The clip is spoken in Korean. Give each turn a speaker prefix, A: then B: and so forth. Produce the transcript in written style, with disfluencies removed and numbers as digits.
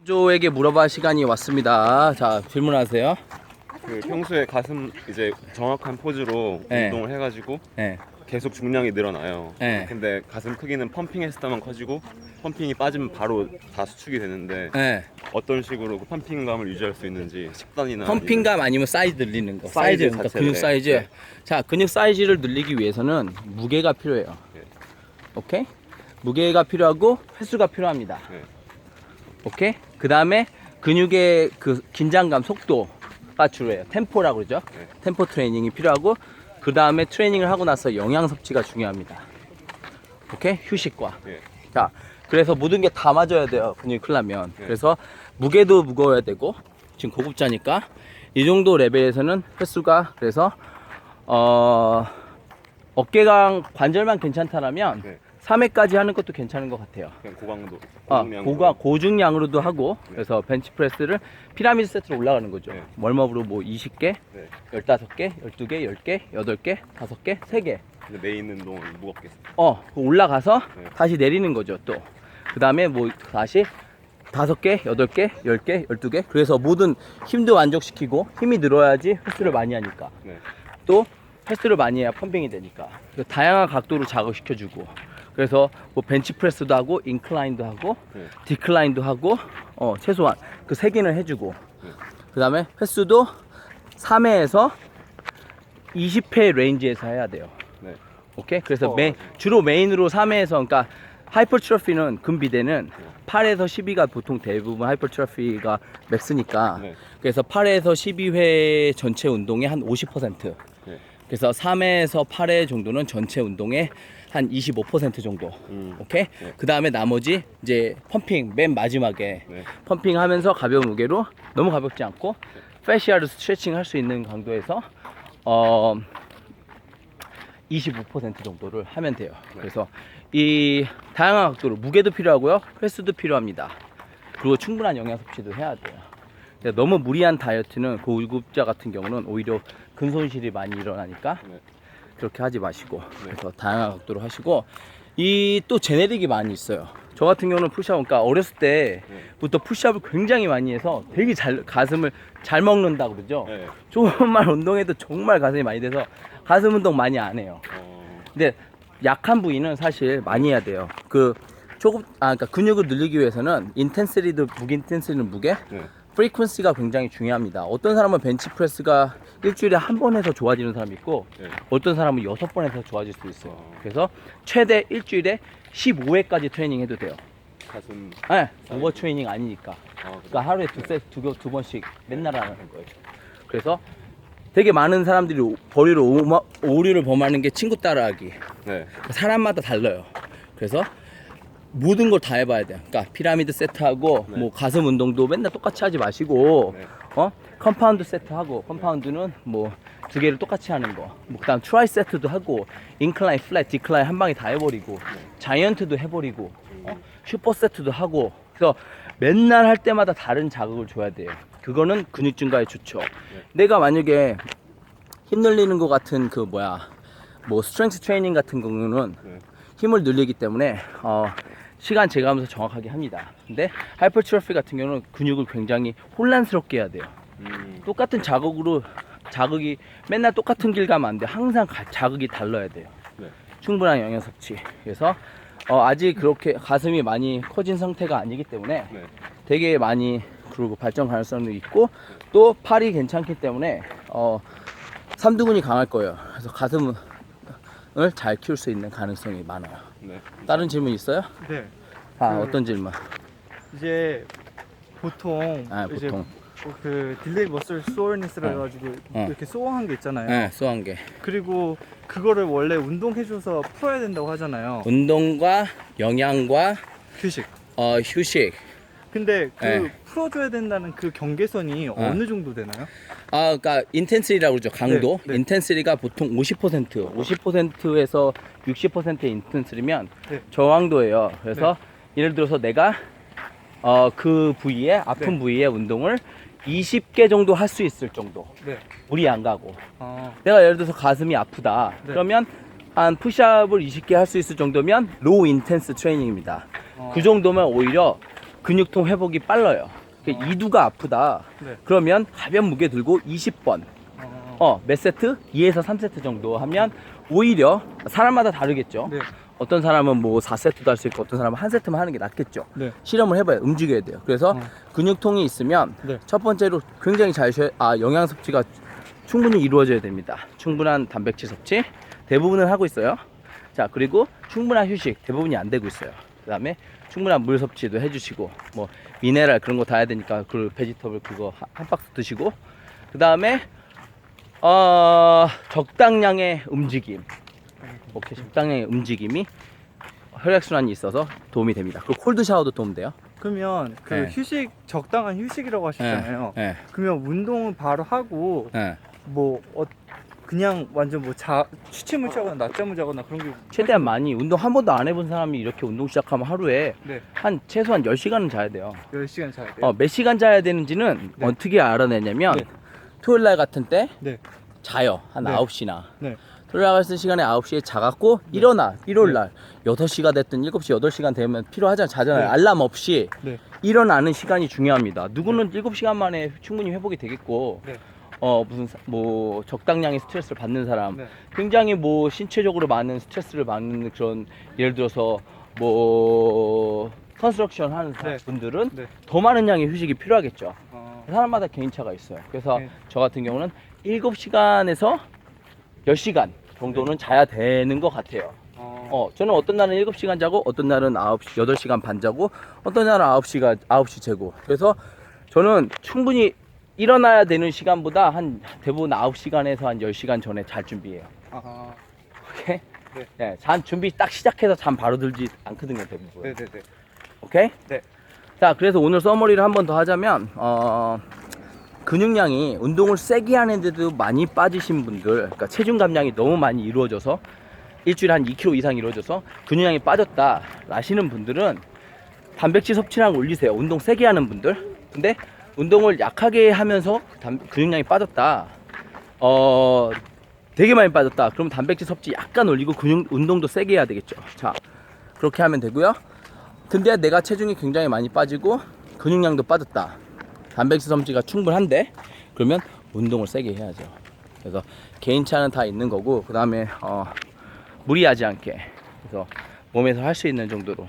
A: 조에게 물어봐 시간이 왔습니다. 자, 질문하세요.
B: 그 평소에 가슴 이제 정확한 포즈로
A: 네.
B: 운동을 해가지고
A: 네.
B: 계속 중량이 늘어나요.
A: 네.
B: 근데 가슴 크기는 펌핑했을 때만 커지고 펌핑이 빠지면 바로 다 수축이 되는데
A: 네.
B: 어떤 식으로 그 펌핑감을 유지할 수 있는지 식단이나
A: 펌핑감 아니면 사이즈 늘리는 거.
B: 사이즈
A: 그러니까
B: 자체를,
A: 근육
B: 네.
A: 사이즈.
B: 네.
A: 자, 근육 사이즈를 늘리기 위해서는 무게가 필요해요.
B: 네.
A: 오케이? 무게가 필요하고 횟수가 필요합니다.
B: 네.
A: 오케이? 그 다음에 근육의 그 긴장감, 속도가 주로예요. 템포라고 그러죠.
B: 네.
A: 템포 트레이닝이 필요하고, 그 다음에 트레이닝을 하고 나서 영양 섭취가 중요합니다. 오케이? 휴식과.
B: 네.
A: 자, 그래서 모든 게 다 맞아야 돼요. 근육이 크려면.
B: 네.
A: 그래서 무게도 무거워야 되고, 지금 고급자니까 이 정도 레벨에서는 횟수가, 그래서 어깨강 관절만 괜찮다라면
B: 네.
A: 3회까지 하는 것도 괜찮은 것 같아요.
B: 그냥 고강도
A: 고중량으로도 하고,
B: 네.
A: 그래서 벤치프레스를 피라미드 세트로 올라가는 거죠.
B: 네.
A: 월머브로 뭐 20개,
B: 네.
A: 15개, 12개, 10개, 8개, 5개, 3개.
B: 근데 메인 운동은 무겁게
A: 올라가서
B: 네.
A: 다시 내리는 거죠, 또. 그 다음에 뭐 다시 5개, 8개, 10개, 12개. 그래서 모든 힘도 만족시키고 힘이 늘어야지 횟수를 많이 하니까.
B: 네.
A: 또 횟수를 많이 해야 펌핑이 되니까. 그래서 다양한 각도로 자극시켜주고. 그래서 뭐 벤치프레스도 하고, 인클라인도 하고,
B: 네.
A: 디클라인도 하고, 최소한 그 3개는 해주고.
B: 네.
A: 그 다음에 횟수도 3회에서 20회 레인지에서 해야 돼요.
B: 네.
A: 오케이? 그래서
B: 네.
A: 주로 메인으로 3회에서, 그러니까 하이퍼트로피는 근비대는 8에서 12가 보통 대부분 하이퍼트로피가 맥스니까.
B: 네.
A: 그래서 8에서 12회 전체 운동의 한 50%.
B: 네.
A: 그래서 3회에서 8회 정도는 전체 운동의 한 25% 정도. 오케이?
B: 네.
A: 그 다음에 나머지 이제 펌핑 맨 마지막에
B: 네.
A: 펌핑하면서 가벼운 무게로, 너무 가볍지 않고 패시아를 스트레칭 할 수 있는 강도에서 25% 정도를 하면 돼요.
B: 네.
A: 그래서 이 다양한 각도로 무게도 필요하고요, 횟수도 필요합니다. 그리고 충분한 영양 섭취도 해야 돼요. 그러니까 너무 무리한 다이어트는 고급자 같은 경우는 오히려 근손실이 많이 일어나니까
B: 네.
A: 그렇게 하지 마시고, 그래서 다양한 각도로 하시고, 이 또 제네릭이 많이 있어요. 저 같은 경우는 푸시업, 그러니까 어렸을 때부터 푸시업을 굉장히 많이 해서 되게 가슴을 잘 먹는다 그러죠.
B: 네.
A: 조금만 운동해도 정말 가슴이 많이 돼서 가슴 운동 많이 안 해요. 근데 약한 부위는 사실 많이 해야 돼요. 그러니까 근육을 늘리기 위해서는 인텐시티도 무인텐시티는 무게,
B: 네.
A: 프리퀀시가 굉장히 중요합니다. 어떤 사람은 벤치프레스가 일주일에 한 번 해서 좋아지는 사람이 있고,
B: 네.
A: 어떤 사람은 6번 해서 좋아질 수 있어요. 그래서 최대 일주일에 15회까지 트레이닝 해도 돼요.
B: 가슴
A: 네, 오버 트레이닝 아니니까.
B: 그래요?
A: 그러니까 하루에 두 번씩 맨날 하는 거예요. 그래서 되게 많은 사람들이 오류를 범하는 게 친구 따라하기.
B: 네.
A: 사람마다 달라요. 그래서 모든 걸 다 해봐야 돼요. 그러니까 피라미드 세트하고,
B: 네.
A: 뭐 가슴 운동도 맨날 똑같이 하지 마시고,
B: 네.
A: 컴파운드 세트하고, 컴파운드는 뭐 2개를 똑같이 하는 거, 뭐 그다음 트라이 세트도 하고, 인클라인, 플랫, 디클라인 한 방에 다 해버리고, 자이언트도 해버리고, 슈퍼 세트도 하고. 그래서 맨날 할 때마다 다른 자극을 줘야 돼요. 그거는 근육 증가에 좋죠. 내가 만약에 힘 늘리는 거 같은 뭐 스트렝스 트레이닝 같은 경우는
B: 네.
A: 힘을 늘리기 때문에 시간 제거하면서 정확하게 합니다. 근데 하이퍼트로피 같은 경우는 근육을 굉장히 혼란스럽게 해야 돼요. 똑같은 자극이 맨날 똑같은 길 가면 안 돼요. 항상 자극이 달라야 돼요.
B: 네.
A: 충분한 영양 섭취. 그래서 아직 그렇게 가슴이 많이 커진 상태가 아니기 때문에
B: 네.
A: 되게 많이, 그리고 발전 가능성도 있고, 또 팔이 괜찮기 때문에 삼두근이 강할 거예요. 그래서 가슴을 잘 키울 수 있는 가능성이 많아요.
B: 네.
A: 다른 질문 있어요?
C: 네.
A: 어떤 질문?
C: 이제 보통 이제
A: 보통.
C: 그 딜레이 머슬 소어니스라
A: 어.
C: 해가지고
A: 어.
C: 이렇게 소어한 게 있잖아요.
A: 네, 쏘한 게.
C: 그리고 그거를 원래 운동해줘서 풀어야 된다고 하잖아요.
A: 운동과 영양과
C: 휴식.
A: 휴식.
C: 근데 그
A: 네.
C: 풀어줘야 된다는 그 경계선이 어느 정도 되나요?
A: 그러니까 인텐시티라고 그러죠. 강도.
C: 네, 네.
A: 인텐시티가 보통 50%에서 60%의 인텐시티면
C: 네.
A: 저강도예요. 그래서 예를 들어서 내가 그 부위에, 아픈
C: 네.
A: 부위에 운동을 20개 정도 할 수 있을 정도.
C: 네.
A: 무리 안 가고.
C: 아,
A: 내가 예를 들어서 가슴이 아프다.
C: 네.
A: 그러면 한 푸시업을 20개 할 수 있을 정도면 로우 인텐스 트레이닝입니다. 그 정도면 오히려 근육통 회복이 빨라요. 그러니까 이두가 아프다.
C: 네.
A: 그러면 가벼운 무게 들고 20번. 몇 세트? 2에서 3세트 정도 하면 오히려 사람마다 다르겠죠.
C: 네.
A: 어떤 사람은 뭐 4세트도 할 수 있고 어떤 사람은 한 세트만 하는 게 낫겠죠.
C: 네.
A: 실험을 해봐야 움직여야 돼요. 그래서 근육통이 있으면
C: 네.
A: 첫 번째로 굉장히 잘 쉬어야, 영양 섭취가 충분히 이루어져야 됩니다. 충분한 단백질 섭취 대부분은 하고 있어요. 자, 그리고 충분한 휴식 대부분이 안 되고 있어요. 그 다음에 충분한 물 섭취도 해주시고 뭐 미네랄 그런 거 다 해야 되니까 그 베지터블 그거 한 박스 드시고, 그 다음에 적당량의 움직임. 오케이, 적당량의 움직임이 혈액순환이 있어서 도움이 됩니다. 그리고 콜드 샤워도 도움돼요.
C: 그러면 그
A: 네.
C: 휴식 적당한 휴식이라고 하셨잖아요.
A: 네.
C: 그러면 운동을 바로 하고 뭐 그냥 완전 뭐 취침을 자거나 낮잠을 자거나 그런 게
A: 최대한 많이 운동 한 번도 안 해본 사람이 이렇게 운동 시작하면 하루에
C: 네.
A: 최소한 10시간은 자야 돼요.
C: 10시간 자야 돼요.
A: 몇 시간 자야 되는지는
C: 네.
A: 어떻게 알아내냐면
C: 네.
A: 토요일 날 같은 때
C: 네.
A: 자요. 한
C: 네.
A: 9시나.
C: 네.
A: 토요일 날 같은 시간에 9시에 자갖고 일어나. 일요일 날 6시가 됐든 7시, 8시간 되면 필요하잖아. 자잖아요.
C: 네.
A: 알람 없이
C: 네.
A: 일어나는 시간이 중요합니다. 누구는 7시간 만에 충분히 회복이 되겠고
C: 네.
A: 뭐 적당량의 스트레스를 받는 사람,
C: 네.
A: 굉장히 뭐 신체적으로 많은 스트레스를 받는 그런, 예를 들어서 뭐 컨스트럭션 하는
C: 네.
A: 분들은
C: 네.
A: 더 많은 양의 휴식이 필요하겠죠. 사람마다 개인차가 있어요. 그래서
C: 네.
A: 저 같은 경우는 7시간에서 10시간 정도는 자야 되는 것 같아요. 저는 어떤 날은 7시간 자고 어떤 날은 8시간 반 자고 어떤 날은 9시 재고. 그래서 저는 충분히 일어나야 되는 시간보다 대부분 9시간에서 한 10시간 전에 잘 준비해요. 오케이?
C: 네.
A: 네, 잠 준비 딱 시작해서 잠 바로 들지 않거든요, 대부분.
C: 네네네.
A: 오케이?
C: 네.
A: 자, 그래서 오늘 서머리를 한 번 더 하자면, 근육량이 운동을 세게 하는데도 많이 빠지신 분들, 그러니까 체중 감량이 너무 많이 이루어져서 일주일에 한 2kg 이상 이루어져서 근육량이 빠졌다 라시는 분들은 단백질 섭취량 올리세요. 운동 세게 하는 분들. 근데 운동을 약하게 하면서 근육량이 빠졌다, 되게 많이 빠졌다. 그럼 단백질 섭취 약간 올리고 운동도 세게 해야 되겠죠. 자, 그렇게 하면 되고요. 근데 내가 체중이 굉장히 많이 빠지고 근육량도 빠졌다, 단백질 섭취가 충분한데, 그러면 운동을 세게 해야죠. 그래서 개인차는 다 있는 거고, 그 다음에 무리하지 않게, 그래서 몸에서 할 수 있는 정도로